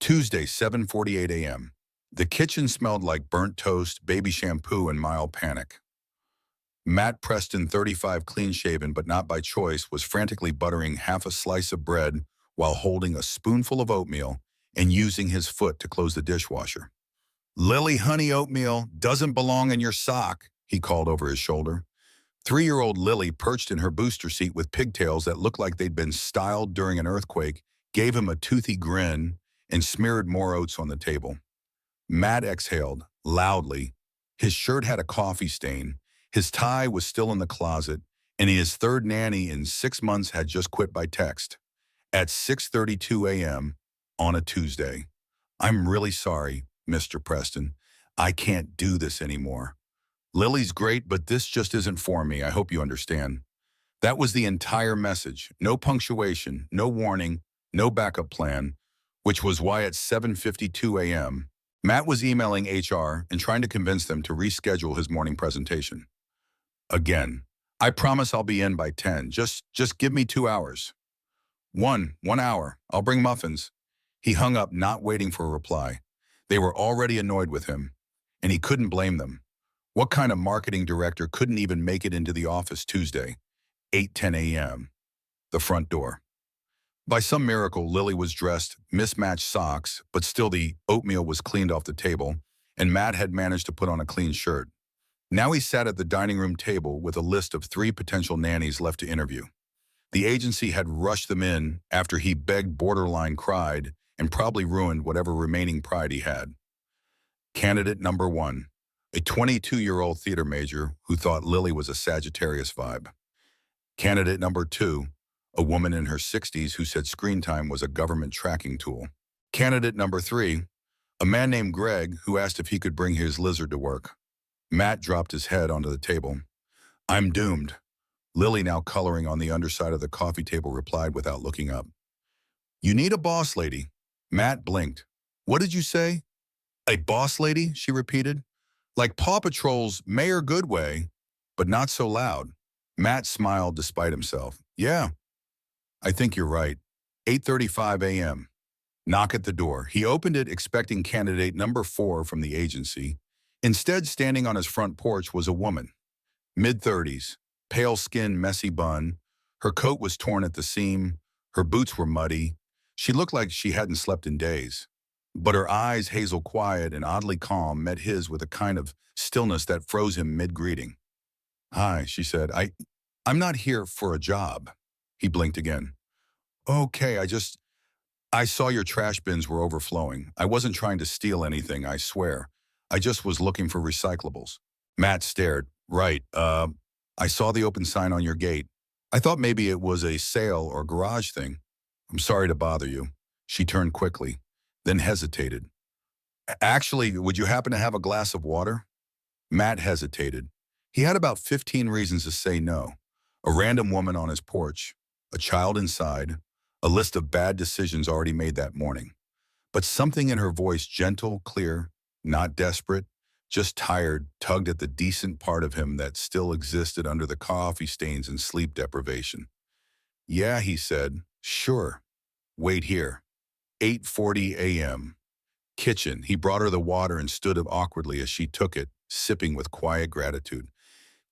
Tuesday, 7:48 a.m. The kitchen smelled like burnt toast, baby shampoo, and mild panic. Matt Preston, 35, clean-shaven but not by choice, was frantically buttering half a slice of bread while holding a spoonful of oatmeal and using his foot to close the dishwasher. "Lily, honey, oatmeal doesn't belong in your sock," he called over his shoulder. 3-year-old Lily, perched in her booster seat with pigtails that looked like they'd been styled during an earthquake, gave him a toothy grin and smeared more oats on the table. Matt exhaled, loudly. His shirt had a coffee stain, his tie was still in the closet, and his third nanny in 6 months had just quit by text. At 6:32 a.m. on a Tuesday. "I'm really sorry, Mr. Preston. I can't do this anymore. Lily's great, but this just isn't for me. I hope you understand." That was the entire message. No punctuation, no warning, no backup plan, which was why at 7:52 a.m., Matt was emailing HR and trying to convince them to reschedule his morning presentation. Again, "I promise I'll be in by 10. Just give me 2 hours." One hour. I'll bring muffins." He hung up, not waiting for a reply. They were already annoyed with him, and he couldn't blame them. What kind of marketing director couldn't even make it into the office Tuesday, 8:10 a.m., the front door? By some miracle, Lily was dressed, mismatched socks, but still the oatmeal was cleaned off the table, and Matt had managed to put on a clean shirt. Now he sat at the dining room table with a list of 3 potential nannies left to interview. The agency had rushed them in after he begged, borderline cried, and probably ruined whatever remaining pride he had. Candidate number 1, a 22-year-old theater major who thought Lily was a Sagittarius vibe. Candidate number 2, a woman in her 60s who said screen time was a government tracking tool. Candidate number 3, a man named Greg who asked if he could bring his lizard to work. Matt dropped his head onto the table. "I'm doomed." Lily, now coloring on the underside of the coffee table, replied without looking up. "You need a boss lady." Matt blinked. "What did you say?" "A boss lady," she repeated. "Like Paw Patrol's Mayor Goodway, but not so loud." Matt smiled despite himself. "Yeah, I think you're right." 8:35 a.m. Knock at the door. He opened it, expecting candidate number 4 from the agency. Instead, standing on his front porch was a woman. Mid-30s, pale skin, messy bun. Her coat was torn at the seam. Her boots were muddy. She looked like she hadn't slept in days. But her eyes, hazel quiet and oddly calm, met his with a kind of stillness that froze him mid-greeting. "Hi," she said. I'm not here for a job." He blinked again. "Okay, I saw your trash bins were overflowing. I wasn't trying to steal anything, I swear. I just was looking for recyclables." Matt stared. "Right, I saw the open sign on your gate. I thought maybe it was a sale or garage thing. I'm sorry to bother you." She turned quickly, then hesitated. "Actually, would you happen to have a glass of water?" Matt hesitated. He had about 15 reasons to say no. A random woman on his porch, a child inside, a list of bad decisions already made that morning. But something in her voice, gentle, clear, not desperate, just tired, tugged at the decent part of him that still existed under the coffee stains and sleep deprivation. "Yeah," he said. "Sure. Wait here." 8:40 a.m. Kitchen. He brought her the water and stood up awkwardly as she took it, sipping with quiet gratitude.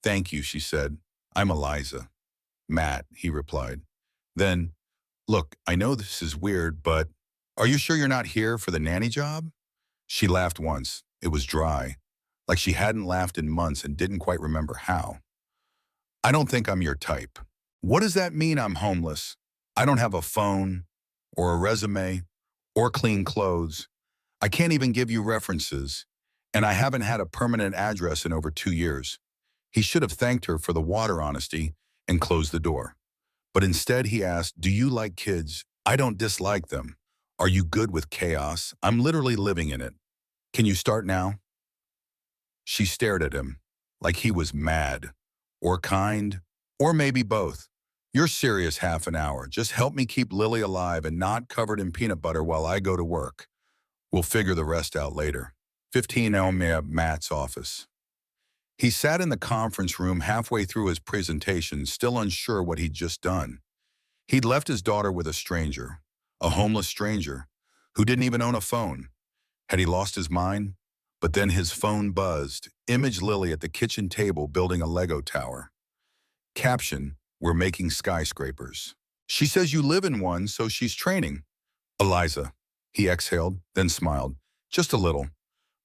"Thank you," she said. "I'm Eliza." "Matt," he replied. Then, "Look, I know this is weird, but are you sure you're not here for the nanny job?" She laughed once. It was dry, like she hadn't laughed in months and didn't quite remember how. "I don't think I'm your type." "What does that mean, I'm homeless? I don't have a phone, or a resume, or clean clothes. I can't even give you references, and I haven't had a permanent address in over 2 years." He should have thanked her for the water honesty and closed the door. But instead he asked, "Do you like kids?" "I don't dislike them." "Are you good with chaos?" "I'm literally living in it." "Can you start now?" She stared at him, like he was mad, or kind, or maybe both. "You're serious, half an hour. Just help me keep Lily alive and not covered in peanut butter while I go to work. We'll figure the rest out later." 15 Elmia, Matt's office. He sat in the conference room halfway through his presentation, still unsure what he'd just done. He'd left his daughter with a stranger, a homeless stranger, who didn't even own a phone. Had he lost his mind? But then his phone buzzed. Image Lily at the kitchen table building a Lego tower. Caption, "We're making skyscrapers." She says you live in one, so she's training. Eliza. He exhaled, then smiled. Just a little.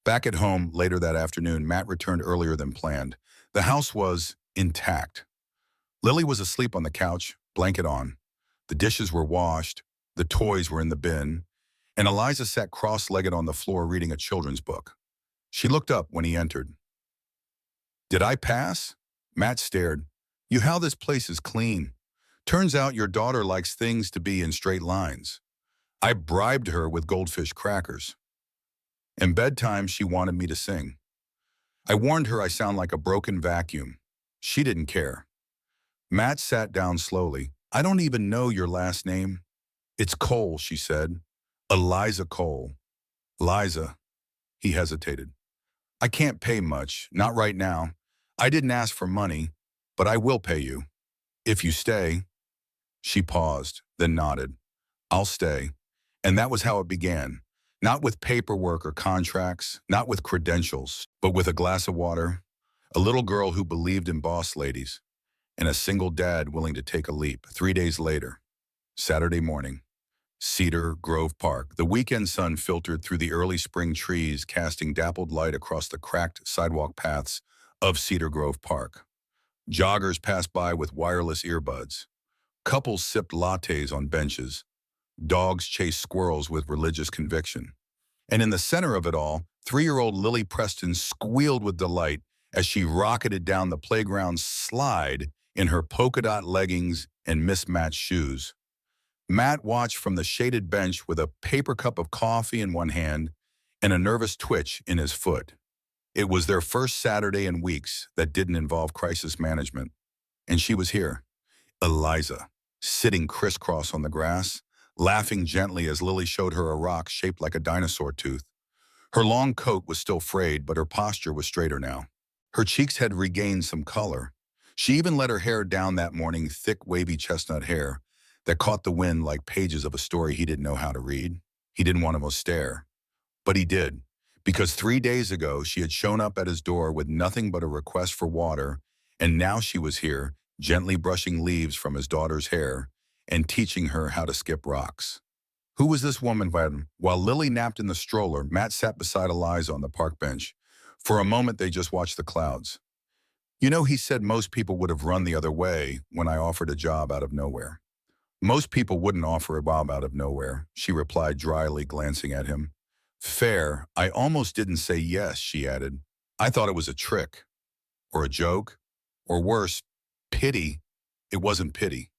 Back at home, later that afternoon, Matt returned earlier than planned. The house was intact. Lily was asleep on the couch, blanket on. The dishes were washed, the toys were in the bin, and Eliza sat cross-legged on the floor reading a children's book. She looked up when he entered. "Did I pass?" Matt stared. "You how this place is clean. Turns out your daughter likes things to be in straight lines. I bribed her with goldfish crackers. In bedtime, she wanted me to sing. I warned her I sound like a broken vacuum. She didn't care." Matt sat down slowly. "I don't even know your last name." "It's Cole," she said. "Eliza Cole." "Liza." He hesitated. "I can't pay much, not right now. I didn't ask for money, but I will pay you. If you stay." She paused, then nodded. "I'll stay." And that was how it began. Not with paperwork or contracts, not with credentials, but with a glass of water, a little girl who believed in boss ladies, and a single dad willing to take a leap. 3 days later, Saturday morning, Cedar Grove Park. The weekend sun filtered through the early spring trees, casting dappled light across the cracked sidewalk paths of Cedar Grove Park. Joggers passed by with wireless earbuds. Couples sipped lattes on benches. Dogs chased squirrels with religious conviction. And in the center of it all, 3-year-old Lily Preston squealed with delight as she rocketed down the playground slide in her polka dot leggings and mismatched shoes. Matt watched from the shaded bench with a paper cup of coffee in one hand and a nervous twitch in his foot. It was their first Saturday in weeks that didn't involve crisis management. And she was here, Eliza, sitting crisscross on the grass, laughing gently as Lily showed her a rock shaped like a dinosaur tooth. Her long coat was still frayed, but her posture was straighter now. Her cheeks had regained some color. She even let her hair down that morning, thick, wavy chestnut hair that caught the wind like pages of a story he didn't know how to read. He didn't want to stare, but he did, because 3 days ago she had shown up at his door with nothing but a request for water, and now she was here, gently brushing leaves from his daughter's hair and teaching her how to skip rocks. Who was this woman? While Lily napped in the stroller, Matt sat beside Eliza on the park bench. For a moment, they just watched the clouds. "You know, he said most people would have run the other way when I offered a job out of nowhere." "Most people wouldn't offer a job out of nowhere," she replied dryly, glancing at him. "Fair. I almost didn't say yes," she added. "I thought it was a trick. Or a joke. Or worse, pity." "It wasn't pity."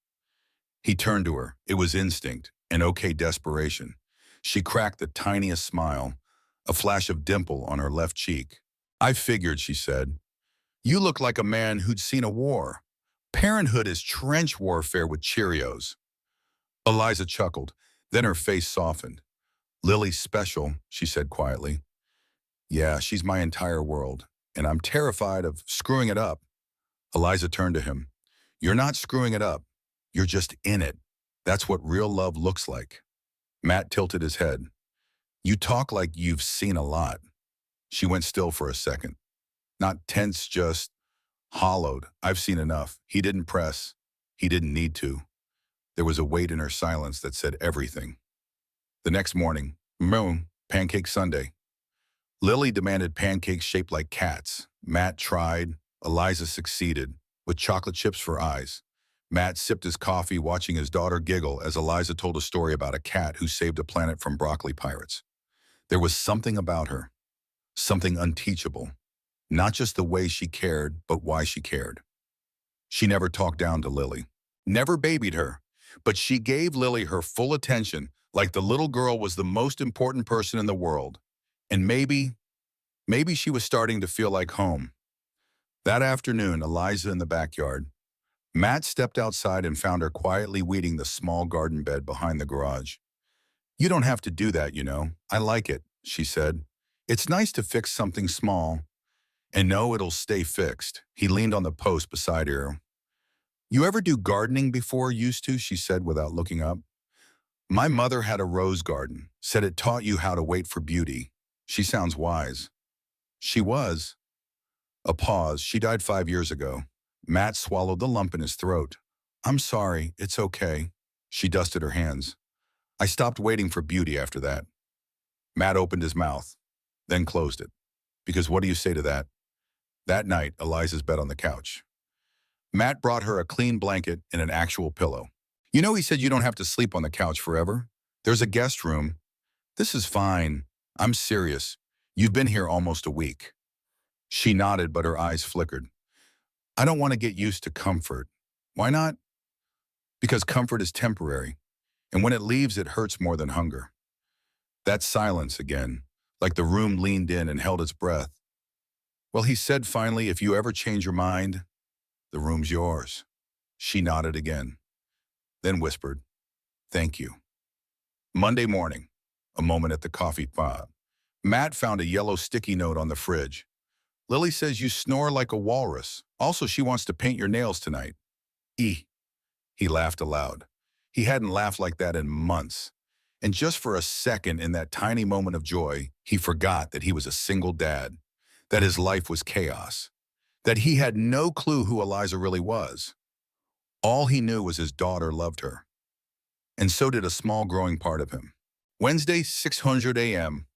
He turned to her. It was instinct, an okay desperation. She cracked the tiniest smile, a flash of dimple on her left cheek. "I figured," she said. "You look like a man who'd seen a war. Parenthood is trench warfare with Cheerios." Eliza chuckled. Then her face softened. "Lily's special," she said quietly. "Yeah, she's my entire world, and I'm terrified of screwing it up." Eliza turned to him. "You're not screwing it up. You're just in it. That's what real love looks like." Matt tilted his head. "You talk like you've seen a lot." She went still for a second. Not tense, just hollowed. "I've seen enough." He didn't press. He didn't need to. There was a weight in her silence that said everything. The next morning, Pancake Sunday. Lily demanded pancakes shaped like cats. Matt tried. Eliza succeeded, with chocolate chips for eyes. Matt sipped his coffee, watching his daughter giggle as Eliza told a story about a cat who saved a planet from broccoli pirates. There was something about her, something unteachable. Not just the way she cared, but why she cared. She never talked down to Lily, never babied her, but she gave Lily her full attention, like the little girl was the most important person in the world. And maybe she was starting to feel like home. That afternoon, Eliza in the backyard. Matt stepped outside and found her quietly weeding the small garden bed behind the garage. "You don't have to do that, you know. I like it," she said. "It's nice to fix something small. And no, it'll stay fixed." He leaned on the post beside her. "You ever do gardening before? Used to," she said without looking up. "My mother had a rose garden. Said it taught you how to wait for beauty. She sounds wise. She was. A pause. She died 5 years ago. Matt swallowed the lump in his throat. I'm sorry, it's okay. She dusted her hands. I stopped waiting for beauty after that. Matt opened his mouth, then closed it. Because what do you say to that? That night, Eliza's bed on the couch. Matt brought her a clean blanket and an actual pillow. You know, he said you don't have to sleep on the couch forever. There's a guest room. This is fine. I'm serious. You've been here almost a week. She nodded, but her eyes flickered. I don't want to get used to comfort. Why not? Because comfort is temporary, and when it leaves, it hurts more than hunger. That silence again, like the room leaned in and held its breath. Well, he said finally, if you ever change your mind, the room's yours. She nodded again, then whispered, thank you. Monday morning, a moment at the coffee pot. Matt found a yellow sticky note on the fridge. Lily says you snore like a walrus. Also, she wants to paint your nails tonight. E. He laughed aloud. He hadn't laughed like that in months. And just for a second in that tiny moment of joy, he forgot that he was a single dad, that his life was chaos, that he had no clue who Eliza really was. All he knew was his daughter loved her. And so did a small growing part of him. Wednesday, 600 a.m.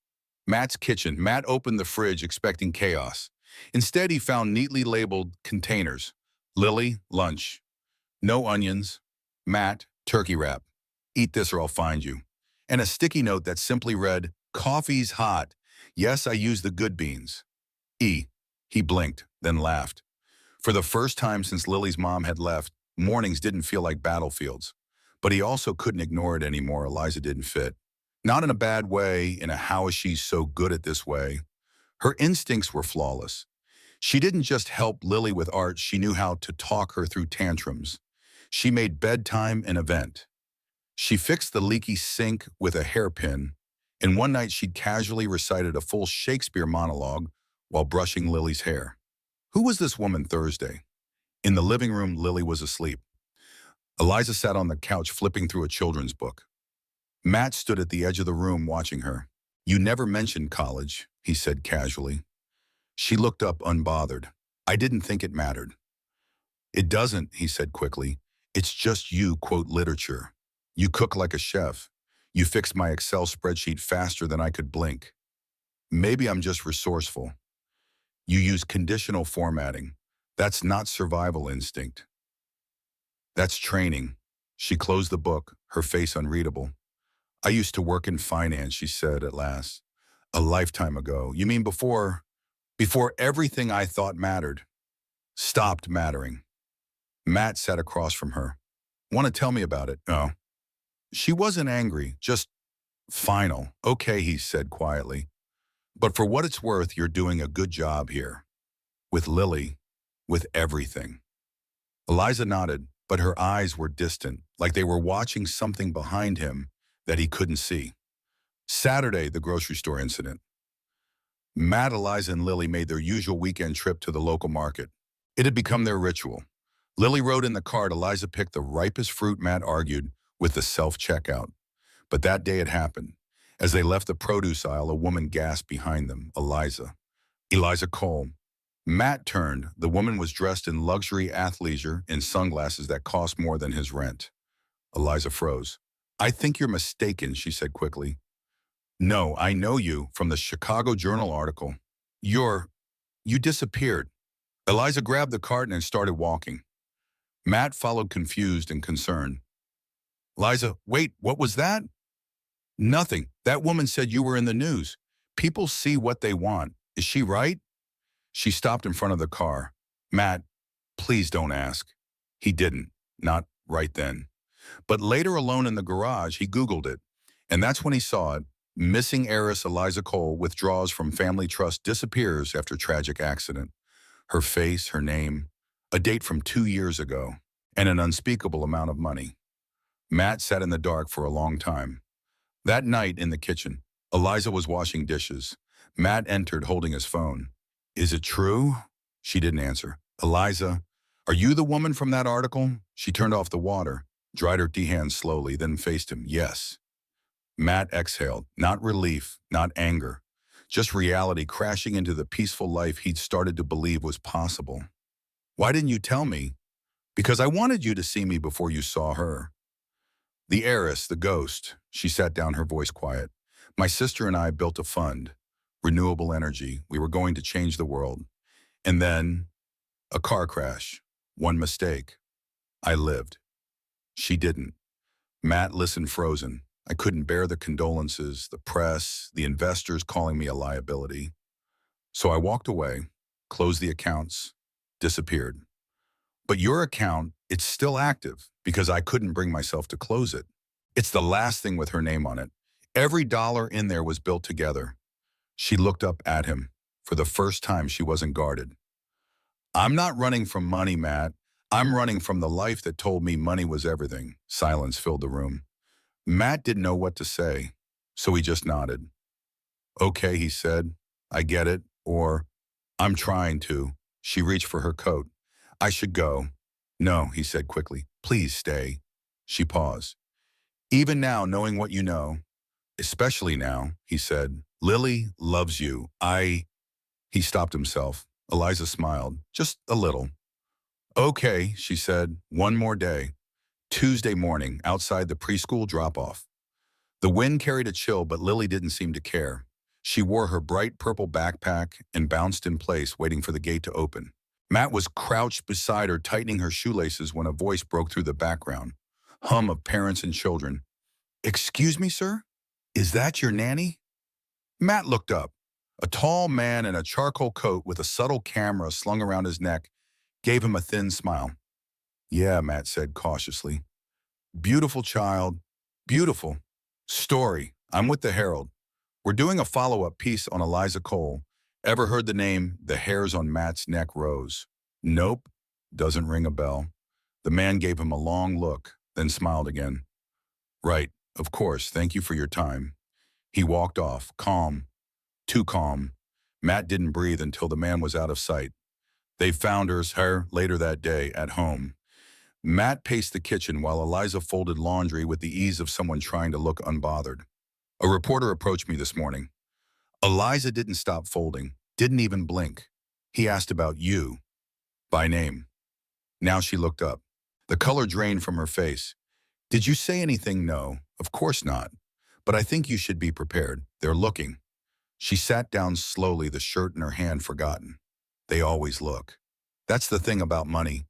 Matt's kitchen. Matt opened the fridge expecting chaos. Instead, he found neatly labeled containers. Lily, lunch. No onions. Matt, turkey wrap. Eat this or I'll find you. And a sticky note that simply read, coffee's hot. Yes, I use the good beans. E. He blinked, then laughed. For the first time since Lily's mom had left, mornings didn't feel like battlefields. But he also couldn't ignore it anymore. Eliza didn't fit. Not in a bad way, in a how is she so good at this way. Her instincts were flawless. She didn't just help Lily with art, she knew how to talk her through tantrums. She made bedtime an event. She fixed the leaky sink with a hairpin, and one night she'd casually recited a full Shakespeare monologue while brushing Lily's hair. Who was this woman Thursday? In the living room, Lily was asleep. Eliza sat on the couch flipping through a children's book. Matt stood at the edge of the room watching her. You never mentioned college, he said casually. She looked up unbothered. I didn't think it mattered. It doesn't, he said quickly. It's just you quote literature. You cook like a chef. You fixed my Excel spreadsheet faster than I could blink. Maybe I'm just resourceful. You use conditional formatting. That's not survival instinct. That's training. She closed the book, her face unreadable. I used to work in finance, she said at last. A lifetime ago. You mean before everything I thought mattered stopped mattering? Matt sat across from her. Want to tell me about it? No. She wasn't angry, just final. Okay, he said quietly. But for what it's worth, you're doing a good job here. With Lily, with everything. Eliza nodded, but her eyes were distant, like they were watching something behind him that he couldn't see. Saturday, the grocery store incident. Matt, Eliza, and Lily made their usual weekend trip to the local market. It had become their ritual. Lily rode in the cart, Eliza picked the ripest fruit, Matt argued with the self-checkout. But that day it happened. As they left the produce aisle, a woman gasped behind them, Eliza. Eliza Cole. Matt turned. The woman was dressed in luxury athleisure and sunglasses that cost more than his rent. Eliza froze. I think you're mistaken, she said quickly. No, I know you from the Chicago Journal article. You disappeared. Eliza grabbed the cart and started walking. Matt followed, confused and concerned. Eliza, wait, what was that? Nothing. That woman said you were in the news. People see what they want. Is she right? She stopped in front of the car. Matt, please don't ask. He didn't. Not right then. But later, alone in the garage, he Googled it. And that's when he saw it. Missing heiress Eliza Cole withdraws from family trust, disappears after tragic accident. Her face, her name, a date from 2 years ago, and an unspeakable amount of money. Matt sat in the dark for a long time. That night in the kitchen, Eliza was washing dishes. Matt entered holding his phone. Is it true? She didn't answer. Eliza, are you the woman from that article? She turned off the water, dried her hands slowly, then faced him. Yes. Matt exhaled, not relief, not anger, just reality crashing into the peaceful life he'd started to believe was possible. Why didn't you tell me? Because I wanted you to see me before you saw her. The heiress, the ghost, she sat down, her voice quiet. My sister and I built a fund, renewable energy. We were going to change the world. And then a car crash, one mistake. I lived. She didn't. Matt listened frozen. I couldn't bear the condolences, the press, the investors calling me a liability. So I walked away, closed the accounts, disappeared. But your account, it's still active because I couldn't bring myself to close it. It's the last thing with her name on it. Every dollar in there was built together. She looked up at him. For the first time, she wasn't guarded. I'm not running from money, Matt. I'm running from the life that told me money was everything. Silence filled the room. Matt didn't know what to say, so he just nodded. Okay, he said, I get it, or I'm trying to. She reached for her coat. I should go. No, he said quickly. Please stay. She paused. Even now, knowing what you know, especially now, he said, Lily loves you. He stopped himself. Eliza smiled, just a little. Okay, she said, one more day. Tuesday morning, outside the preschool drop-off. The wind carried a chill, but Lily didn't seem to care. She wore her bright purple backpack and bounced in place, waiting for the gate to open. Matt was crouched beside her, tightening her shoelaces when a voice broke through the background. Hum of parents and children. Excuse me, sir? Is that your nanny? Matt looked up. A tall man in a charcoal coat with a subtle camera slung around his neck gave him a thin smile. Yeah, Matt said cautiously. Beautiful child. Beautiful. Story. I'm with the Herald. We're doing a follow-up piece on Eliza Cole. Ever heard the name The Hairs on Matt's Neck Rose? Nope. Doesn't ring a bell. The man gave him a long look, then smiled again. Right. Of course. Thank you for your time. He walked off, calm. Too calm. Matt didn't breathe until the man was out of sight. They found her later that day at home. Matt paced the kitchen while Eliza folded laundry with the ease of someone trying to look unbothered. A reporter approached me this morning. Eliza didn't stop folding, didn't even blink. He asked about you, by name. Now she looked up. The color drained from her face. Did you say anything? No, of course not. But I think you should be prepared. They're looking. She sat down slowly, the shirt in her hand forgotten. They always look. That's the thing about money.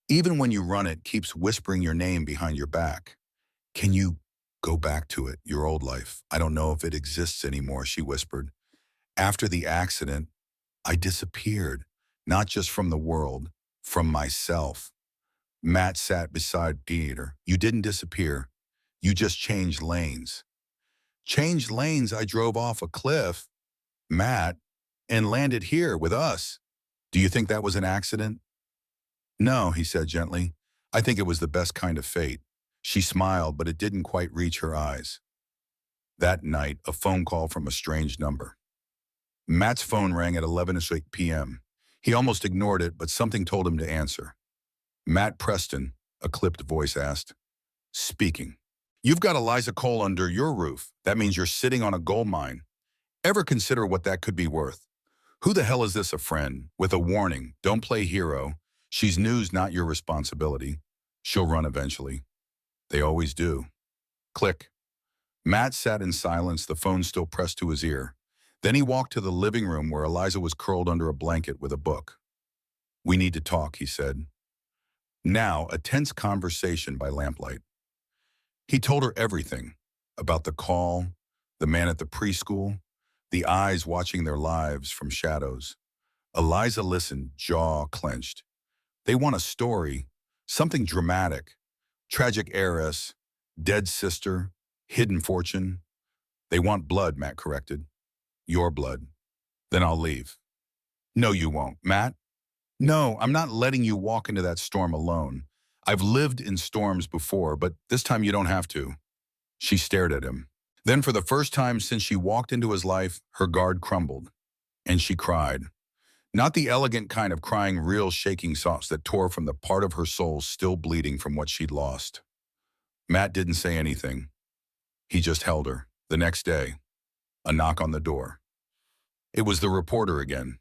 Even when you run it, keeps whispering your name behind your back. Can you go back to it, your old life? I don't know if it exists anymore, she whispered. After the accident, I disappeared, not just from the world, from myself. Matt sat beside Peter. You didn't disappear. You just changed lanes. Changed lanes? I drove off a cliff, Matt, and landed here with us. Do you think that was an accident? No, he said gently. I think it was the best kind of fate. She smiled, but it didn't quite reach her eyes. That night, a phone call from a strange number. Matt's phone rang at 11:08 p.m. He almost ignored it, but something told him to answer. Matt Preston, a clipped voice asked. Speaking. You've got Eliza Cole under your roof. That means you're sitting on a gold mine. Ever consider what that could be worth? Who the hell is this, a friend? With a warning, don't play hero. She's news, not your responsibility. She'll run eventually. They always do. Click. Matt sat in silence, the phone still pressed to his ear. Then he walked to the living room where Eliza was curled under a blanket with a book. We need to talk, he said. Now, a tense conversation by lamplight. He told her everything about the call, the man at the preschool, the eyes watching their lives from shadows. Eliza listened, jaw clenched. They want a story, something dramatic. Tragic heiress, dead sister, hidden fortune. They want blood, Matt corrected. Your blood. Then I'll leave. No, you won't, Matt. No, I'm not letting you walk into that storm alone. I've lived in storms before, but this time you don't have to. She stared at him. Then for the first time since she walked into his life, her guard crumbled. And she cried. Not the elegant kind of crying, real shaking sobs that tore from the part of her soul still bleeding from what she'd lost. Matt didn't say anything. He just held her. The next day, a knock on the door. It was the reporter again.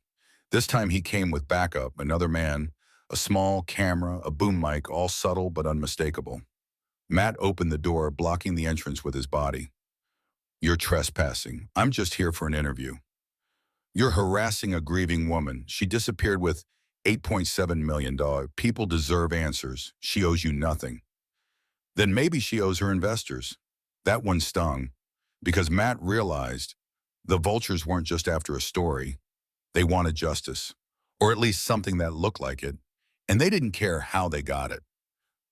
This time he came with backup, another man, a small camera, a boom mic, all subtle but unmistakable. Matt opened the door, blocking the entrance with his body. "You're trespassing. I'm just here for an interview. You're harassing a grieving woman. She disappeared with $8.7 million. People deserve answers. She owes you nothing." Then maybe she owes her investors. That one stung, because Matt realized the vultures weren't just after a story. They wanted justice, or at least something that looked like it, and they didn't care how they got it.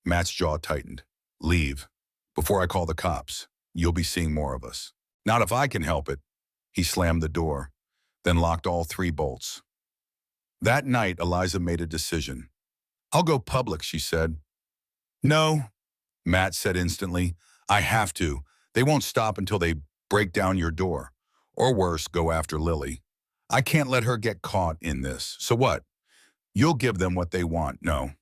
Matt's jaw tightened. "Leave. Before I call the cops. You'll be seeing more of us." "Not if I can help it." He slammed the door, then locked all three bolts. That night, Eliza made a decision. "I'll go public," she said. "No," Matt said instantly. "I have to. They won't stop until they break down your door. Or worse, go after Lily. I can't let her get caught in this. So what? You'll give them what they want." "No.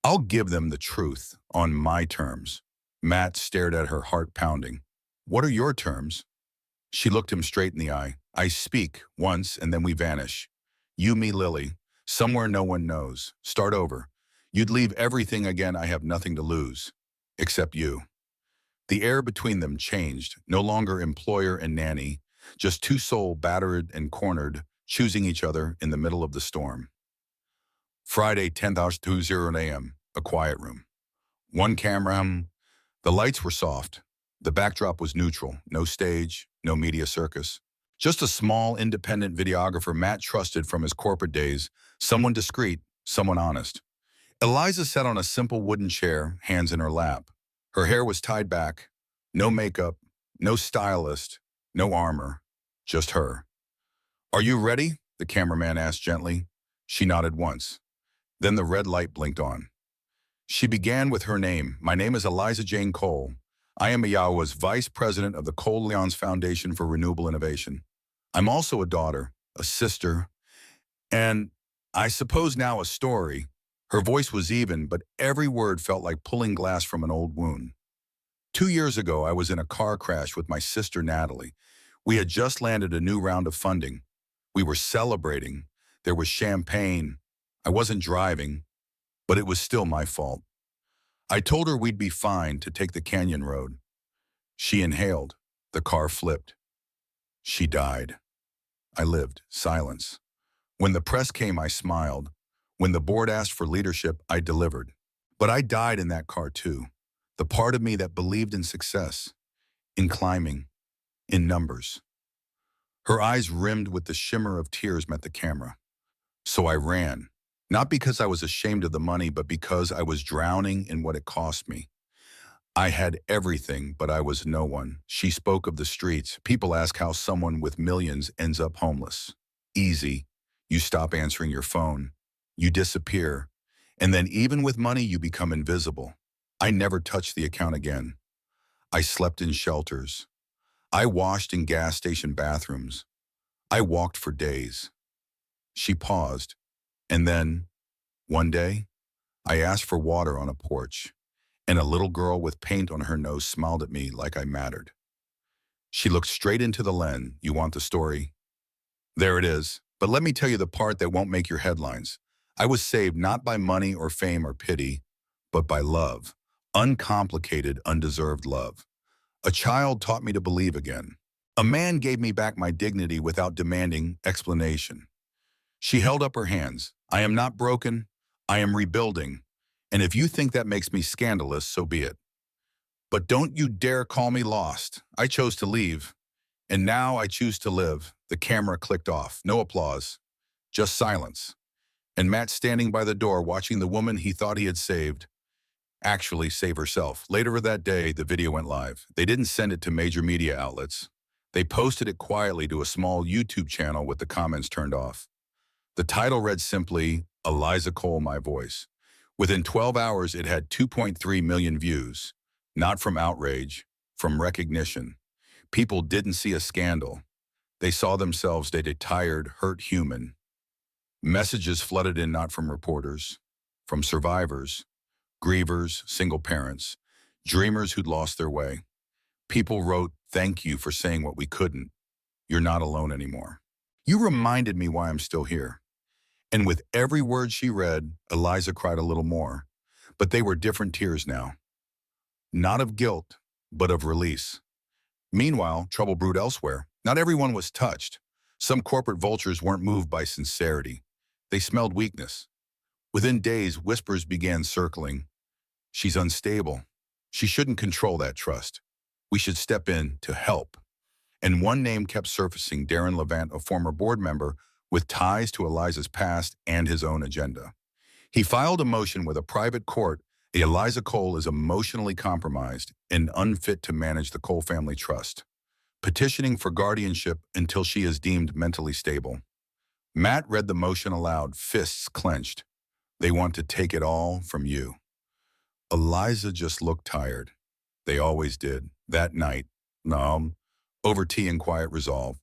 I'll give them the truth on my terms." Matt stared at her, heart pounding. "What are your terms?" She looked him straight in the eye. "I speak once and then we vanish. You, me, Lily. Somewhere no one knows. Start over. You'd leave everything again. I have nothing to lose. Except you." The air between them changed. No longer employer and nanny. Just two souls battered and cornered, choosing each other in the middle of the storm. Friday, 10:20 a.m. A quiet room. One camera. The lights were soft. The backdrop was neutral. No stage, no media circus. Just a small, independent videographer Matt trusted from his corporate days. Someone discreet, someone honest. Eliza sat on a simple wooden chair, hands in her lap. Her hair was tied back. No makeup, no stylist, no armor. Just her. "Are you ready?" the cameraman asked gently. She nodded once. Then the red light blinked on. She began with her name. "My name is Eliza Jane Cole. I am Iowa's Vice President of the Cole Leon's Foundation for Renewable Innovation. I'm also a daughter, a sister, and I suppose now a story." Her voice was even, but every word felt like pulling glass from an old wound. 2 years ago, I was in a car crash with my sister Natalie. We had just landed a new round of funding. We were celebrating. There was champagne. I wasn't driving, but it was still my fault. I told her we'd be fine to take the canyon road. She inhaled. The car flipped. She died. I lived. Silence. When the press came, I smiled. When the board asked for leadership, I delivered. But I died in that car too. The part of me that believed in success, in climbing, in numbers. Her eyes rimmed with the shimmer of tears met the camera. So I ran. Not because I was ashamed of the money, but because I was drowning in what it cost me. I had everything, but I was no one. She spoke of the streets. People ask how someone with millions ends up homeless. Easy. You stop answering your phone. You disappear. And then even with money, you become invisible. I never touched the account again. I slept in shelters. I washed in gas station bathrooms. I walked for days. She paused. And then, one day, I asked for water on a porch, and a little girl with paint on her nose smiled at me like I mattered. She looked straight into the lens. "You want the story? There it is. But let me tell you the part that won't make your headlines. I was saved not by money or fame or pity, but by love. Uncomplicated, undeserved love. A child taught me to believe again. A man gave me back my dignity without demanding explanation." She held up her hands. "I am not broken. I am rebuilding. And if you think that makes me scandalous, so be it. But don't you dare call me lost. I chose to leave. And now I choose to live." The camera clicked off. No applause. Just silence. And Matt standing by the door watching the woman he thought he had saved actually save herself. Later that day, the video went live. They didn't send it to major media outlets. They posted it quietly to a small YouTube channel with the comments turned off. The title read simply, "Eliza Cole, My Voice." Within 12 hours, it had 2.3 million views. Not from outrage, from recognition. People didn't see a scandal. They saw themselves as a tired, hurt human. Messages flooded in not from reporters, from survivors, grievers, single parents, dreamers who'd lost their way. People wrote, Thank you for saying what we couldn't. You're not alone anymore. You reminded me why I'm still here. And with every word she read, Eliza cried a little more. But they were different tears now. Not of guilt, but of release. Meanwhile, trouble brewed elsewhere. Not everyone was touched. Some corporate vultures weren't moved by sincerity. They smelled weakness. Within days, whispers began circling. She's unstable. She shouldn't control that trust. We should step in to help. And one name kept surfacing, Darren Levant, a former board member with ties to Eliza's past and his own agenda. He filed a motion with a private court. Eliza Cole is emotionally compromised and unfit to manage the Cole family trust, petitioning for guardianship until she is deemed mentally stable. Matt read the motion aloud, fists clenched. They want to take it all from you. Eliza just looked tired. They always did. That night, over tea and quiet resolve.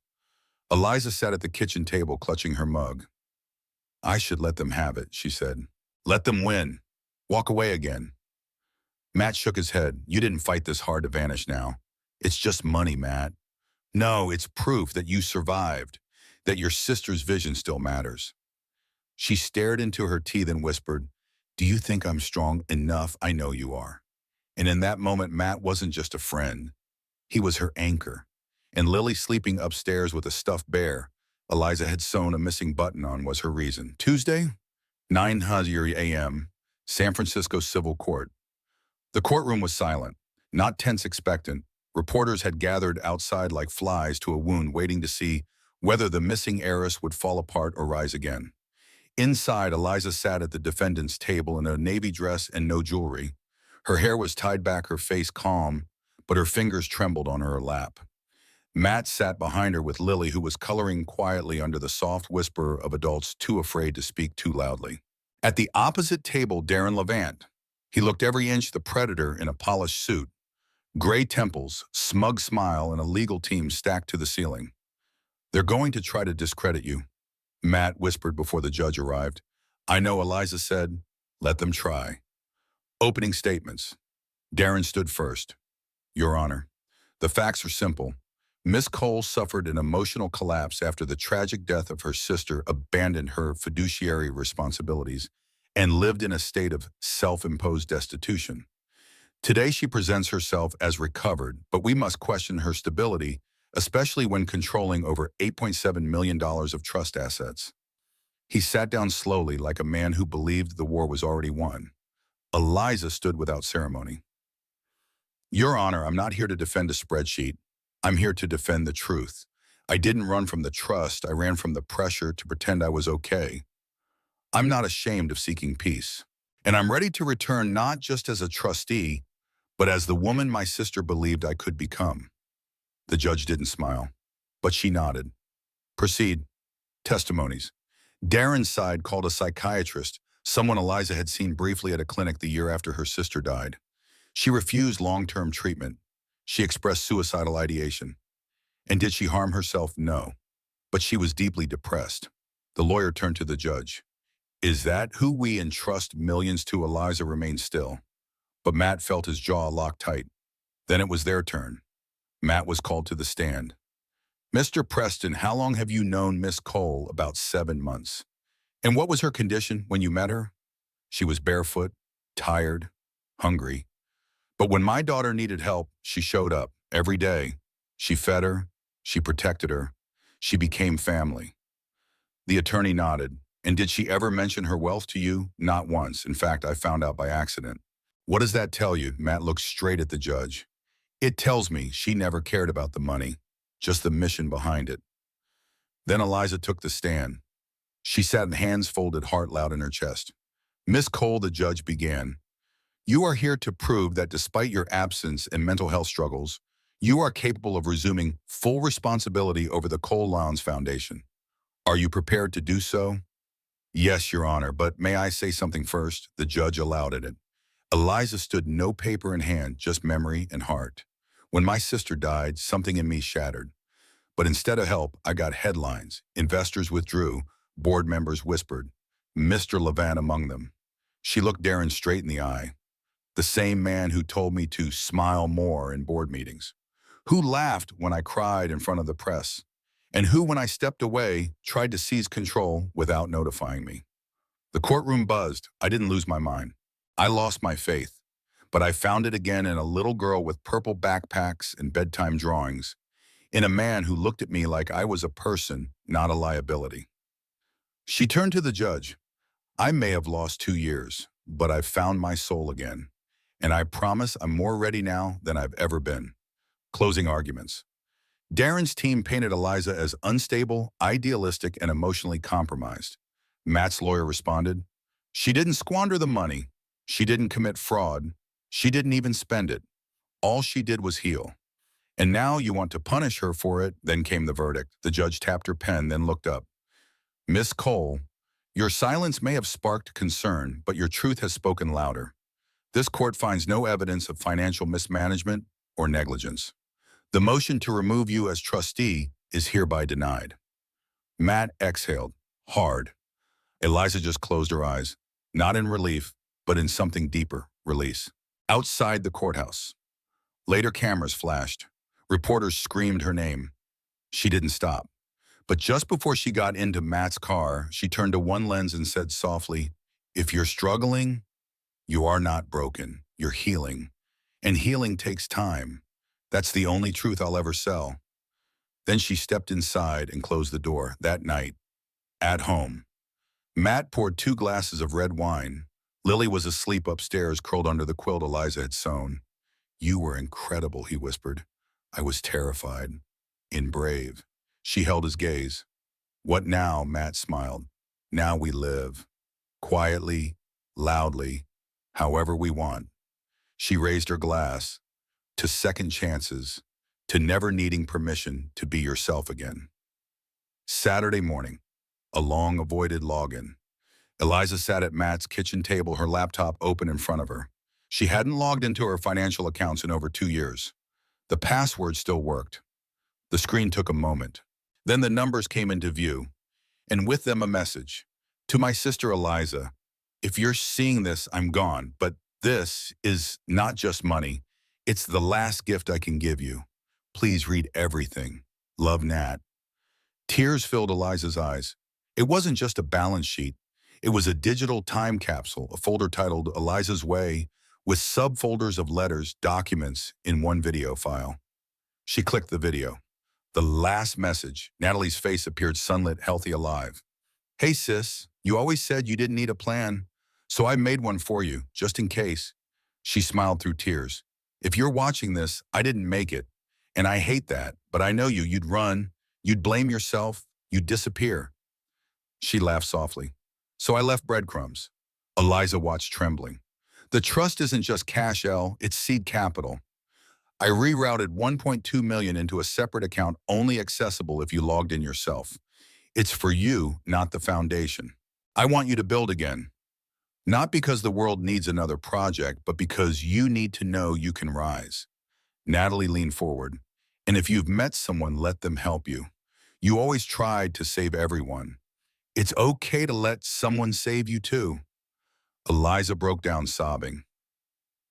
Eliza sat at the kitchen table clutching her mug. I should let them have it, she said. Let them win. Walk away again. Matt shook his head. You didn't fight this hard to vanish now. It's just money, Matt. No, it's proof that you survived, that your sister's vision still matters. She stared into her tea, then whispered, do you think I'm strong enough? I know you are. And in that moment, Matt wasn't just a friend. He was her anchor. And Lily sleeping upstairs with a stuffed bear Eliza had sewn a missing button on was her reason. Tuesday, 9:00 a.m., San Francisco Civil Court. The courtroom was silent, not tense expectant. Reporters had gathered outside like flies to a wound, waiting to see whether the missing heiress would fall apart or rise again. Inside, Eliza sat at the defendant's table in a navy dress and no jewelry. Her hair was tied back, her face calm, but her fingers trembled on her lap. Matt sat behind her with Lily, who was coloring quietly under the soft whisper of adults too afraid to speak too loudly. At the opposite table, Darren Levant. He looked every inch the predator in a polished suit. Gray temples, smug smile, and a legal team stacked to the ceiling. They're going to try to discredit you, Matt whispered before the judge arrived. I know, Eliza said. Let them try. Opening statements. Darren stood first. Your Honor, the facts are simple. Miss Cole suffered an emotional collapse after the tragic death of her sister, abandoned her fiduciary responsibilities, and lived in a state of self-imposed destitution. Today she presents herself as recovered, but we must question her stability, especially when controlling over $8.7 million of trust assets. He sat down slowly like a man who believed the war was already won. Eliza stood without ceremony. Your Honor, I'm not here to defend a spreadsheet. I'm here to defend the truth. I didn't run from the trust. I ran from the pressure to pretend I was okay. I'm not ashamed of seeking peace. And I'm ready to return not just as a trustee, but as the woman my sister believed I could become. The judge didn't smile, but she nodded. Proceed. Testimonies. Darren's side called a psychiatrist, someone Eliza had seen briefly at a clinic the year after her sister died. She refused long-term treatment. She expressed suicidal ideation. And did she harm herself? No. But she was deeply depressed. The lawyer turned to the judge. Is that who we entrust millions to? Eliza remained still. But Matt felt his jaw locked tight. Then it was their turn. Matt was called to the stand. Mr. Preston, how long have you known Miss Cole? About 7 months. And what was her condition when you met her? She was barefoot, tired, hungry. But when my daughter needed help, she showed up every day. She fed her, she protected her, she became family. The attorney nodded. And did she ever mention her wealth to you? Not once. In fact, I found out by accident. What does that tell you? Matt looked straight at the judge. It tells me she never cared about the money, just the mission behind it. Then Eliza took the stand. She sat, hands folded, heart loud in her chest. Miss Cole, the judge began. You are here to prove that despite your absence and mental health struggles, you are capable of resuming full responsibility over the Cole Lowndes Foundation. Are you prepared to do so? Yes, Your Honor, but may I say something first? The judge allowed it. Eliza stood, no paper in hand, just memory and heart. When my sister died, something in me shattered. But instead of help, I got headlines. Investors withdrew, board members whispered, Mr. Levant among them. She looked Darren straight in the eye. The same man who told me to smile more in board meetings, Who laughed when I cried in front of the press? And who, when I stepped away, tried to seize control without notifying me? The courtroom buzzed. I didn't lose my mind. I lost my faith, but I found it again in a little girl with purple backpacks and bedtime drawings, in a man who looked at me like I was a person, not a liability. She turned to the judge. I may have lost 2 years, but I've found my soul again. And I promise I'm more ready now than I've ever been. Closing arguments. Darren's team painted Eliza as unstable, idealistic, and emotionally compromised. Matt's lawyer responded, "She didn't squander the money. She didn't commit fraud. She didn't even spend it. All she did was heal. And now you want to punish her for it." Then came the verdict. The judge tapped her pen, then looked up. "Miss Cole, your silence may have sparked concern, but your truth has spoken louder. This court finds no evidence of financial mismanagement or negligence. The motion to remove you as trustee is hereby denied." Matt exhaled, hard. Eliza just closed her eyes, not in relief, but in something deeper, release. Outside the courthouse. Later cameras flashed. Reporters screamed her name. She didn't stop. But just before she got into Matt's car, she turned to one lens and said softly, "If you're struggling, you are not broken. You're healing. And healing takes time. That's the only truth I'll ever sell." Then she stepped inside and closed the door. That night, at home, Matt poured 2 glasses of red wine. Lily was asleep upstairs, curled under the quilt Eliza had sewn. "You were incredible," he whispered. "I was terrified and brave." She held his gaze. "What now?" Matt smiled. "Now we live. Quietly, loudly, however we want." She raised her glass. "To second chances, to never needing permission to be yourself again." Saturday morning, a long-avoided login. Eliza sat at Matt's kitchen table, her laptop open in front of her. She hadn't logged into her financial accounts in over 2 years. The password still worked. The screen took a moment. Then the numbers came into view, and with them a message. "To my sister Eliza, if you're seeing this, I'm gone, but this is not just money. It's the last gift I can give you. Please read everything. Love, Nat." Tears filled Eliza's eyes. It wasn't just a balance sheet. It was a digital time capsule, a folder titled Eliza's Way, with subfolders of letters, documents in one video file. She clicked the video. The last message. Natalie's face appeared sunlit, healthy, alive. "Hey sis, you always said you didn't need a plan, so I made one for you, just in case." She smiled through tears. "If you're watching this, I didn't make it. And I hate that, but I know you. You'd run, you'd blame yourself, you'd disappear." She laughed softly. "So I left breadcrumbs." Eliza watched, trembling. "The trust isn't just cash, Elle, it's seed capital. I rerouted 1.2 million into a separate account only accessible if you logged in yourself. It's for you, not the foundation. I want you to build again. Not because the world needs another project, but because you need to know you can rise." Natalie leaned forward. "And if you've met someone, let them help you. You always tried to save everyone. It's okay to let someone save you too." Eliza broke down sobbing.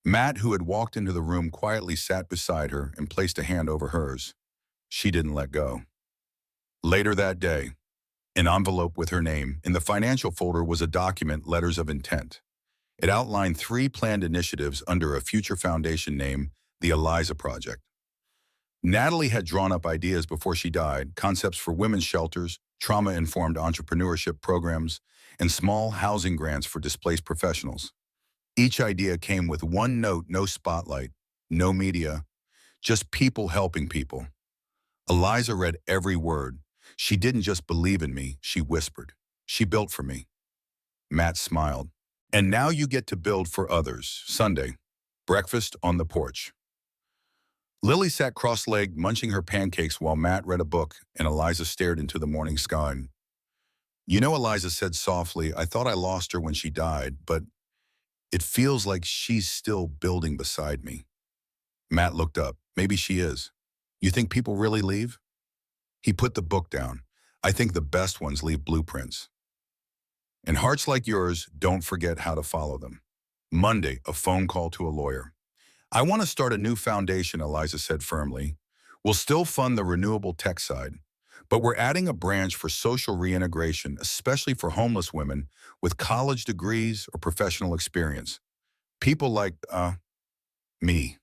Matt, who had walked into the room, quietly sat beside her and placed a hand over hers. She didn't let go. Later that day, an envelope with her name. In the financial folder was a document, letters of intent. It outlined 3 planned initiatives under a future foundation named the Eliza Project. Natalie had drawn up ideas before she died, concepts for women's shelters, trauma-informed entrepreneurship programs, and small housing grants for displaced professionals. Each idea came with one note: no spotlight, no media, just people helping people. Eliza read every word. She didn't just believe in me, she whispered. She built for me. Matt smiled. "And now you get to build for others." Sunday, breakfast on the porch. Lily sat cross-legged, munching her pancakes while Matt read a book, and Eliza stared into the morning sky. "You know," Eliza said softly, "I thought I lost her when she died, but it feels like she's still building beside me." Matt looked up. "Maybe she is. You think people really leave?" He put the book down. "I think the best ones leave blueprints. And hearts like yours, don't forget how to follow them." Monday, a phone call to a lawyer. "I want to start a new foundation," Eliza said firmly. We'll still fund the renewable tech side, but we're adding a branch for social reintegration, especially for homeless women with college degrees or professional experience. People like, me.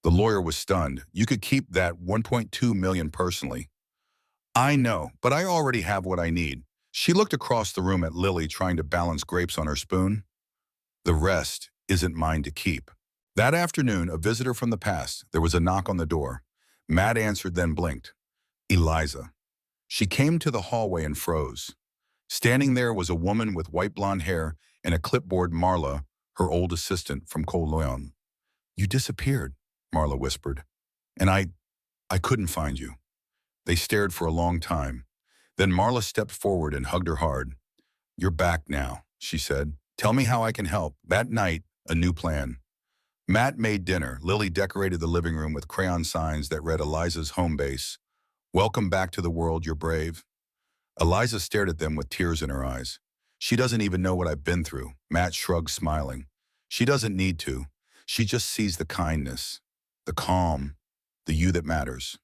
The lawyer was stunned. You could keep that 1.2 million personally. I know, but I already have what I need. She looked across the room at Lily trying to balance grapes on her spoon. The rest isn't mine to keep. That afternoon, a visitor from the past. There was a knock on the door. Matt answered, then blinked. Eliza. She came to the hallway and froze. Standing there was a woman with white blonde hair and a clipboard. Marla, her old assistant from Cologne. You disappeared, Marla whispered, and I couldn't find you. They stared for a long time. Then Marla stepped forward and hugged her hard. You're back now, she said. Tell me how I can help. That night, a new plan. Matt made dinner. Lily decorated the living room with crayon signs that read Eliza's home base. Welcome back to the world, you're brave. Eliza stared at them with tears in her eyes. She doesn't even know what I've been through. Matt shrugged, smiling. She doesn't need to. She just sees the kindness, the calm, the you that matters.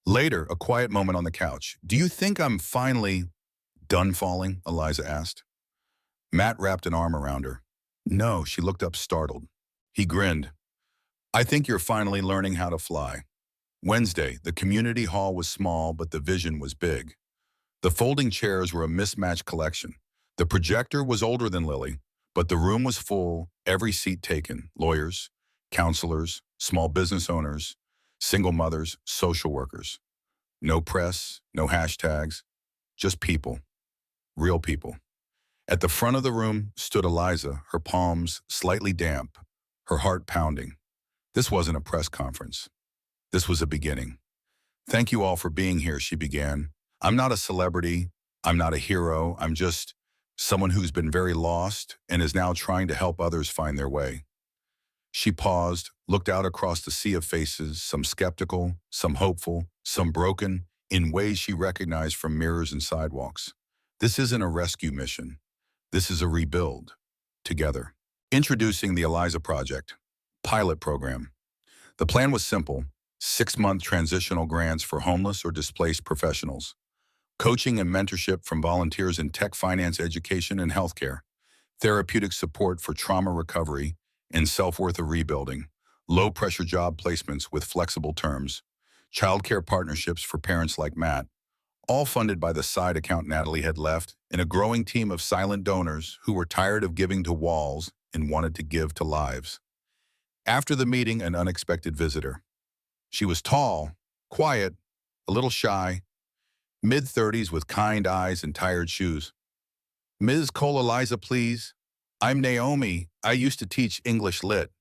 Later, a quiet moment on the couch. Do you think I'm finally done falling? Eliza asked. Matt wrapped an arm around her. No, she looked up startled. He grinned. I think you're finally learning how to fly. Wednesday, the community hall was small, but the vision was big. The folding chairs were a mismatched collection. The projector was older than Lily, but the room was full, every seat taken. Lawyers, counselors, small business owners, single mothers, social workers. No press, no hashtags, just people, real people. At the front of the room stood Eliza, her palms slightly damp, her heart pounding. This wasn't a press conference. This was a beginning. Thank you all for being here, she began. I'm not a celebrity. I'm not a hero. I'm just someone who's been very lost and is now trying to help others find their way. She paused, looked out across the sea of faces, some skeptical, some hopeful, some broken, in ways she recognized from mirrors and sidewalks. This isn't a rescue mission. This is a rebuild. Together. Introducing the Eliza Project. Pilot program. The plan was simple. 6-month transitional grants for homeless or displaced professionals. Coaching and mentorship from volunteers in tech, finance, education, and healthcare. Therapeutic support for trauma recovery and self-worth of rebuilding. Low-pressure job placements with flexible terms. Childcare partnerships for parents like Matt. All funded by the side account Natalie had left, and a growing team of silent donors who were tired of giving to walls and wanted to give to lives. After the meeting, an unexpected visitor. She was tall, quiet, a little shy, mid-30s with kind eyes and tired shoes. Ms. Cole Eliza, please. I'm Naomi. I used to teach English Lit.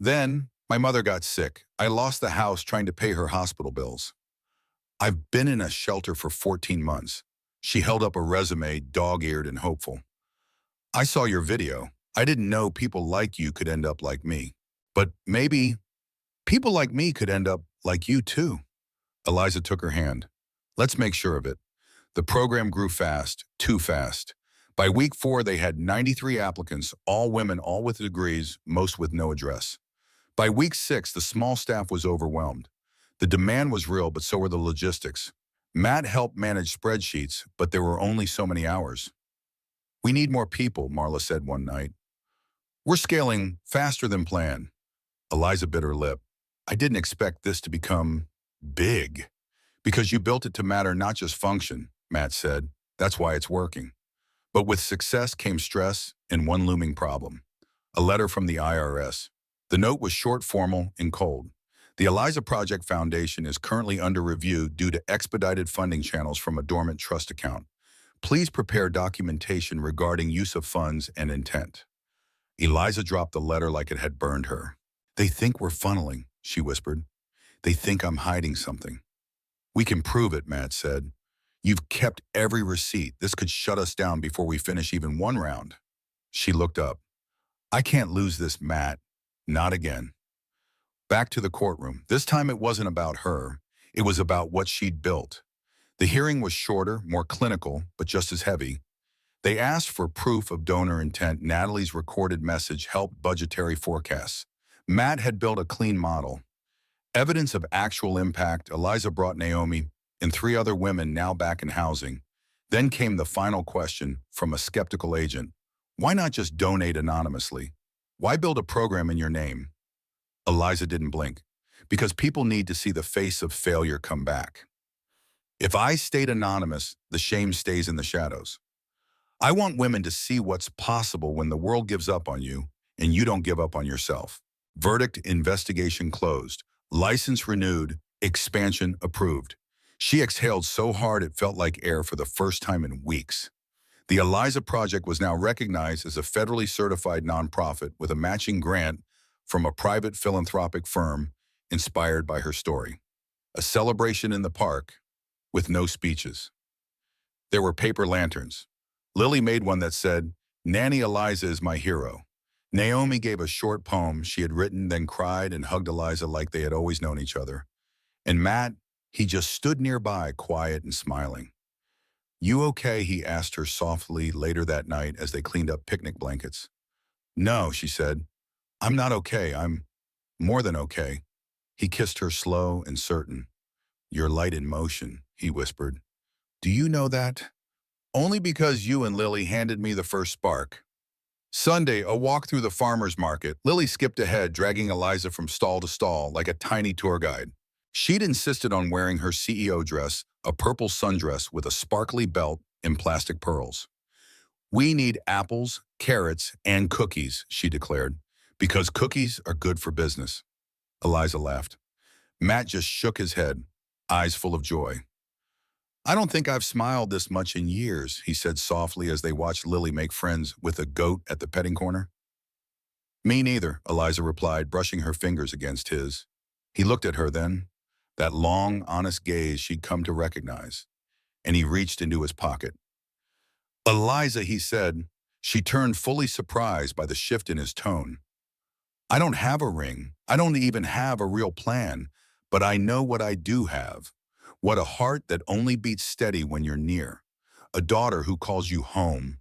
Then, my mother got sick. I lost the house trying to pay her hospital bills. I've been in a shelter for 14 months. She held up a resume, dog-eared and hopeful. I saw your video. I didn't know people like you could end up like me. But maybe people like me could end up like you too. Eliza took her hand. Let's make sure of it. The program grew fast, too fast. By week 4, they had 93 applicants, all women, all with degrees, most with no address. By week 6, the small staff was overwhelmed. The demand was real, but so were the logistics. Matt helped manage spreadsheets, but there were only so many hours. We need more people, Marla said one night. We're scaling faster than planned. Eliza bit her lip. I didn't expect this to become big. Because you built it to matter, not just function, Matt said. That's why it's working. But with success came stress and one looming problem. A letter from the IRS. The note was short, formal, and cold. The Eliza Project Foundation is currently under review due to expedited funding channels from a dormant trust account. Please prepare documentation regarding use of funds and intent. Eliza dropped the letter like it had burned her. They think we're funneling, she whispered. They think I'm hiding something. We can prove it, Matt said. You've kept every receipt. This could shut us down before we finish even one round. She looked up. I can't lose this, Matt. Not again. Back to the courtroom. This time it wasn't about her. It was about what she'd built. The hearing was shorter, more clinical, but just as heavy. They asked for proof of donor intent. Natalie's recorded message helped budgetary forecasts. Matt had built a clean model. Evidence of actual impact, Eliza brought Naomi and three other women now back in housing. Then came the final question from a skeptical agent. Why not just donate anonymously? Why build a program in your name? Eliza didn't blink. Because people need to see the face of failure come back. If I stayed anonymous, the shame stays in the shadows. I want women to see what's possible when the world gives up on you and you don't give up on yourself. Verdict: investigation closed. License renewed. Expansion approved. She exhaled so hard it felt like air for the first time in weeks. The Eliza Project was now recognized as a federally certified nonprofit with a matching grant from a private philanthropic firm inspired by her story. A celebration in the park with no speeches. There were paper lanterns. Lily made one that said, "Nanny Eliza is my hero." Naomi gave a short poem she had written, then cried and hugged Eliza like they had always known each other. And Matt, he just stood nearby, quiet and smiling. "You okay?" he asked her softly later that night as they cleaned up picnic blankets. "No," she said. "I'm not okay. I'm more than okay." He kissed her slow and certain. "You're light in motion," he whispered. "Do you know that?" "Only because you and Lily handed me the first spark." Sunday, a walk through the farmer's market. Lily skipped ahead, dragging Eliza from stall to stall like a tiny tour guide. She'd insisted on wearing her CEO dress, a purple sundress with a sparkly belt and plastic pearls. "We need apples, carrots, and cookies," she declared, "because cookies are good for business." Eliza laughed. Matt just shook his head, eyes full of joy. "I don't think I've smiled this much in years," he said softly as they watched Lily make friends with a goat at the petting corner. "Me neither," Eliza replied, brushing her fingers against his. He looked at her then, that long, honest gaze she'd come to recognize, and he reached into his pocket. "Eliza," he said. She turned, fully surprised by the shift in his tone. "I don't have a ring. I don't even have a real plan, but I know what I do have. What a heart that only beats steady when you're near. A daughter who calls you home.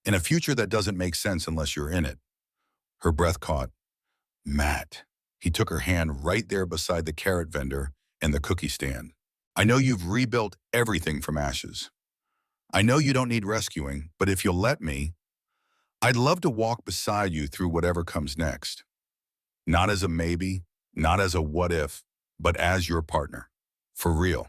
And a future that doesn't make sense unless you're in it." Her breath caught. "Matt." He took her hand right there beside the carrot vendor and the cookie stand. "I know you've rebuilt everything from ashes. I know you don't need rescuing, but if you'll let me, I'd love to walk beside you through whatever comes next. Not as a maybe, not as a what if, but as your partner. For real."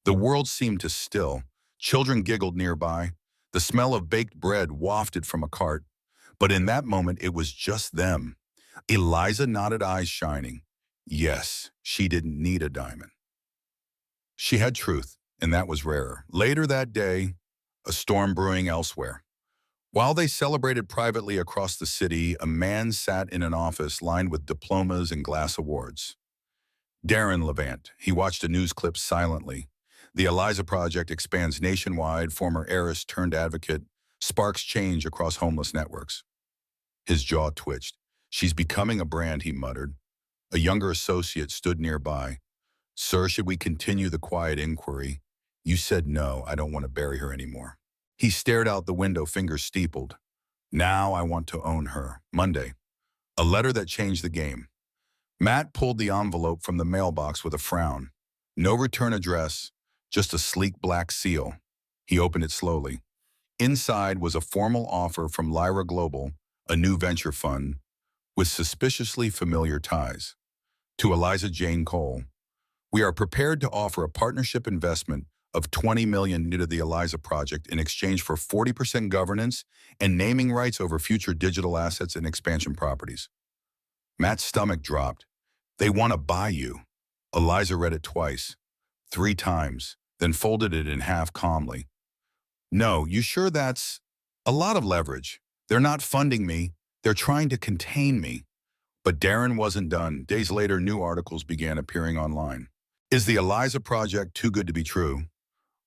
The world seemed to still. Children giggled nearby. The smell of baked bread wafted from a cart. But in that moment, it was just them. Eliza nodded, eyes shining. Yes, she didn't need a diamond. She had truth, and that was rarer. Later that day, a storm brewing elsewhere. While they celebrated privately across the city, a man sat in an office lined with diplomas and glass awards. Darren Levant. He watched a news clip silently. The Eliza Project expands nationwide, former heiress turned advocate, sparks change across homeless networks. His jaw twitched. "She's becoming a brand," he muttered. A younger associate stood nearby. "Sir, should we continue the quiet inquiry?" "You said no, I don't want to bury her anymore." He stared out the window, fingers steepled. "Now I want to own her." Monday. A letter that changed the game. Matt pulled the envelope from the mailbox with a frown. No return address, just a sleek black seal. He opened it slowly. Inside was a formal offer from Lyra Global, a new venture fund, with suspiciously familiar ties. To Eliza Jane Cole, "We are prepared to offer a partnership investment of $20 million into the Eliza Project in exchange for 40% governance and naming rights over future digital assets and expansion properties." Matt's stomach dropped. "They want to buy you." Eliza read it twice, 3 times, then folded it in half calmly. "No, you sure that's a lot of leverage? They're not funding me. They're trying to contain me." But Darren wasn't done. Days later, new articles began appearing online. Is the Eliza Project too good to be true?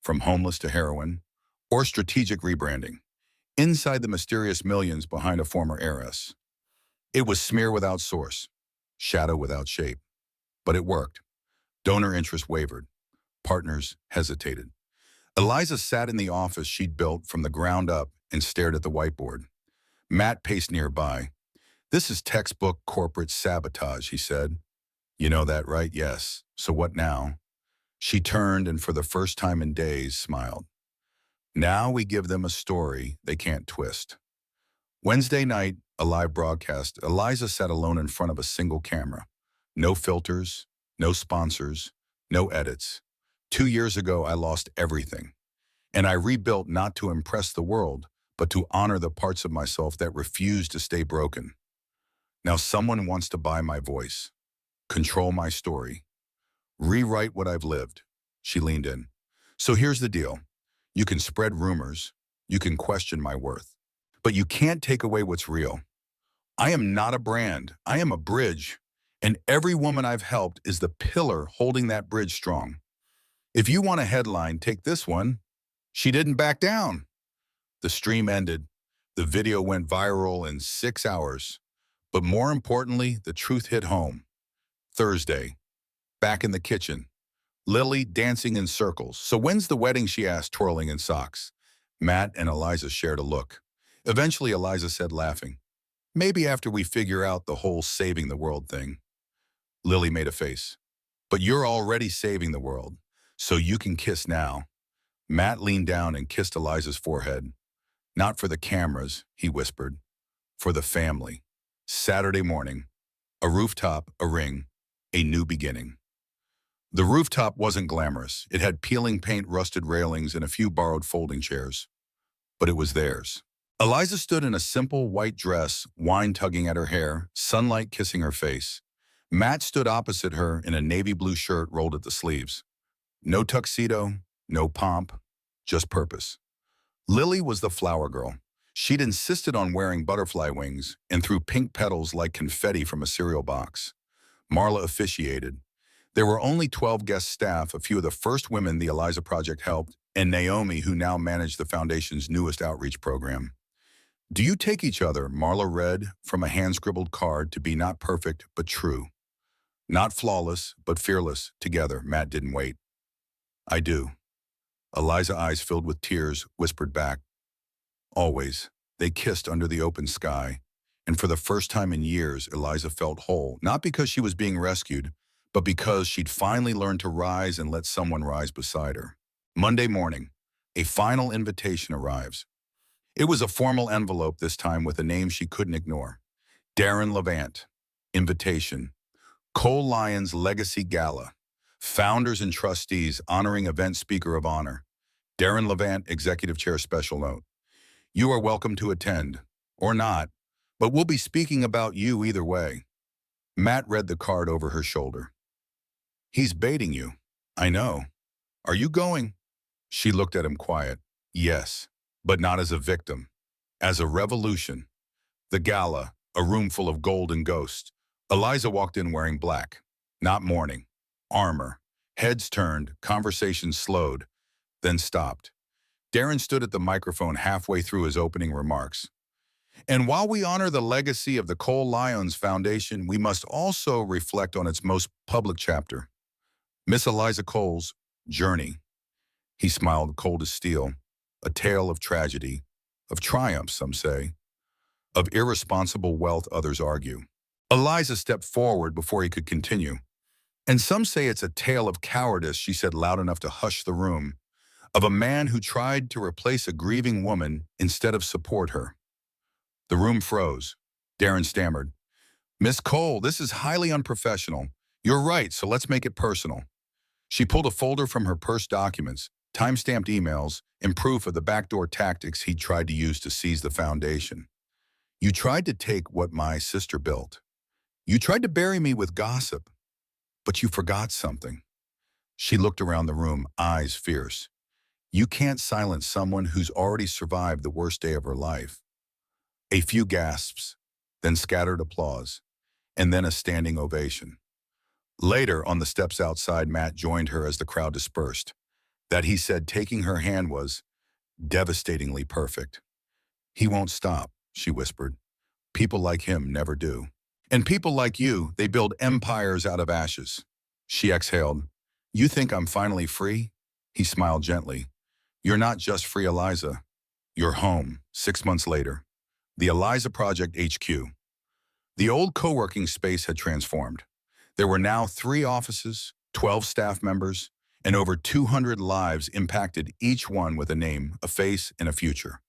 From homeless to heroin? Or strategic rebranding? Inside the mysterious millions behind a former heiress. It was smear without source, shadow without shape. But it worked. Donor interest wavered. Partners hesitated. Eliza sat in the office she'd built from the ground up and stared at the whiteboard. Matt paced nearby. "This is textbook corporate sabotage," he said. You know that, right? Yes. So what now? She turned and for the first time in days smiled. Now we give them a story they can't twist. Wednesday night, a live broadcast, Eliza sat alone in front of a single camera. No filters, no sponsors, no edits. 2 years ago, I lost everything. And I rebuilt not to impress the world, but to honor the parts of myself that refuse to stay broken. Now someone wants to buy my voice, control my story, rewrite what I've lived. She leaned in. So here's the deal. You can spread rumors, you can question my worth, but you can't take away what's real. I am not a brand, I am a bridge, and every woman I've helped is the pillar holding that bridge strong. If you want a headline, take this one. She didn't back down. The stream ended. The video went viral in 6 hours. But more importantly, the truth hit home. Thursday, back in the kitchen. Lily dancing in circles. So when's the wedding, she asked, twirling in socks. Matt and Eliza shared a look. Eventually, Eliza said, laughing, maybe after we figure out the whole saving the world thing. Lily made a face. But you're already saving the world, so you can kiss now. Matt leaned down and kissed Eliza's forehead. Not for the cameras, he whispered. For the family. Saturday morning. A rooftop, a ring, a new beginning. The rooftop wasn't glamorous. It had peeling paint, rusted railings, and a few borrowed folding chairs. But it was theirs. Eliza stood in a simple white dress, wine tugging at her hair, sunlight kissing her face. Matt stood opposite her in a navy blue shirt rolled at the sleeves. No tuxedo, no pomp, just purpose. Lily was the flower girl. She'd insisted on wearing butterfly wings and threw pink petals like confetti from a cereal box. Marla officiated. There were only 12 guest staff, a few of the first women the Eliza Project helped, and Naomi, who now managed the foundation's newest outreach program. Do you take each other, Marla read from a hand-scribbled card, to be not perfect, but true. Not flawless, but fearless, together. Matt didn't wait. I do. Eliza's eyes filled with tears, whispered back. Always. They kissed under the open sky. And for the first time in years, Eliza felt whole, not because she was being rescued, but because she'd finally learned to rise and let someone rise beside her. Monday morning, a final invitation arrives. It was a formal envelope this time with a name she couldn't ignore. Darren Levant. Invitation. Cole Lyons Legacy Gala. Founders and trustees honoring event speaker of honor. Darren Levant, Executive Chair, special note. You are welcome to attend, or not, but we'll be speaking about you either way. Matt read the card over her shoulder. He's baiting you. I know. Are you going? She looked at him quiet. Yes, but not as a victim. As a revolution. The gala, a room full of gold and ghosts. Eliza walked in wearing black. Not mourning. Armor. Heads turned, conversations slowed, then stopped. Darren stood at the microphone halfway through his opening remarks. And while we honor the legacy of the Cole Lyons Foundation, we must also reflect on its most public chapter. Miss Eliza Cole's journey. He smiled, cold as steel. A tale of tragedy, of triumph, some say, of irresponsible wealth, others argue. Eliza stepped forward before he could continue. And some say it's a tale of cowardice, she said loud enough to hush the room, of a man who tried to replace a grieving woman instead of support her. The room froze. Darren stammered. Miss Cole, this is highly unprofessional. You're right, so let's make it personal. She pulled a folder from her purse, documents, time-stamped emails, and proof of the backdoor tactics he'd tried to use to seize the foundation. You tried to take what my sister built. You tried to bury me with gossip, but you forgot something. She looked around the room, eyes fierce. You can't silence someone who's already survived the worst day of her life. A few gasps, then scattered applause, and then a standing ovation. Later, on the steps outside, Matt joined her as the crowd dispersed. That, he said, taking her hand was devastatingly perfect. He won't stop, she whispered. People like him never do. And people like you, they build empires out of ashes. She exhaled. You think I'm finally free? He smiled gently. You're not just free, Eliza. You're home, 6 months later. The Eliza Project HQ. The old co-working space had transformed. There were now 3 offices, 12 staff members, and over 200 lives impacted, each one with a name, a face, and a future.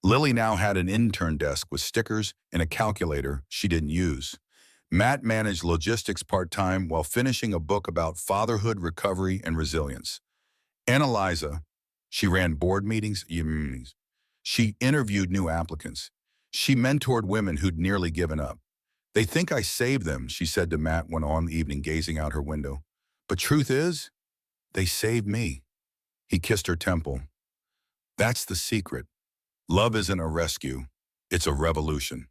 Lily now had an intern desk with stickers and a calculator she didn't use. Matt managed logistics part-time while finishing a book about fatherhood, recovery, and resilience. And Eliza, she ran board meetings. She interviewed new applicants. She mentored women who'd nearly given up. They think I saved them, she said to Matt one on evening, gazing out her window. But truth is, they saved me. He kissed her temple. That's the secret. Love isn't a rescue. It's a revolution.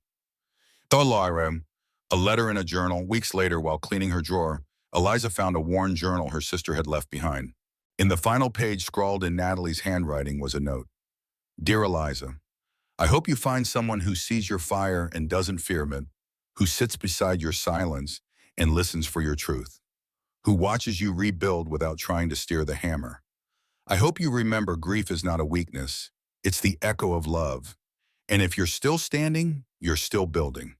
Laura, a letter in a journal. Weeks later, while cleaning her drawer, Eliza found a worn journal her sister had left behind. In the final page, scrawled in Natalie's handwriting, was a note. Dear Eliza, I hope you find someone who sees your fire and doesn't fear it, who sits beside your silence and listens for your truth, who watches you rebuild without trying to steer the hammer. I hope you remember grief is not a weakness. It's the echo of love. And if you're still standing, you're still building.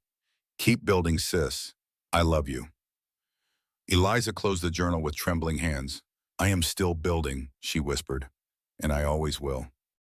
Keep building, sis. I love you. Eliza closed the journal with trembling hands. I am still building, she whispered, and I always will.